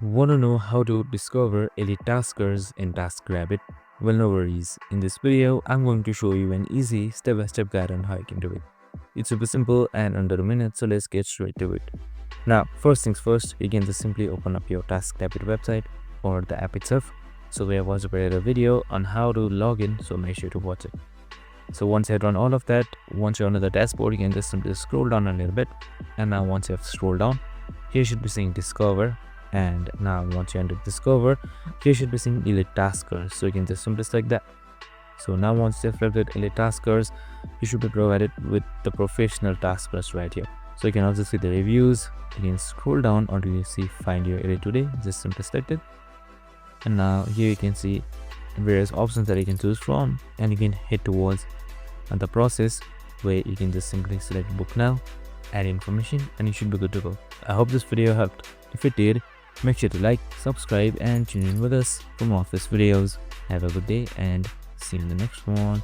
Want to know how to discover elite taskers in TaskRabbit? Well, no worries. In this video, I'm going to show you an easy step-by-step guide on how you can do it. It's super simple and under a minute, so let's get straight to it. Now, first things first, you can just simply open up your TaskRabbit website or the app itself. So we have also prepared a video on how to log in, so make sure to watch it. So once you have done all of that, once you're on the dashboard, you can just simply scroll down a little bit. And now once you have scrolled down, here you should be seeing Discover. And now once you enter Discover, here you should be seeing Elite Taskers. So you can just simply select that. So now once you've selected Elite Taskers, you should be provided with the Professional Taskers right here. So you can also see the reviews. You can scroll down until you see Find Your Elite Today. Just simply select it. And now here you can see various options that you can choose from, and you can head towards the process where you can just simply select Book Now, add information, and you should be good to go. I hope this video helped. If it did, make sure to like, subscribe, and tune in with us for more of these videos. Have a good day and see you in the next one.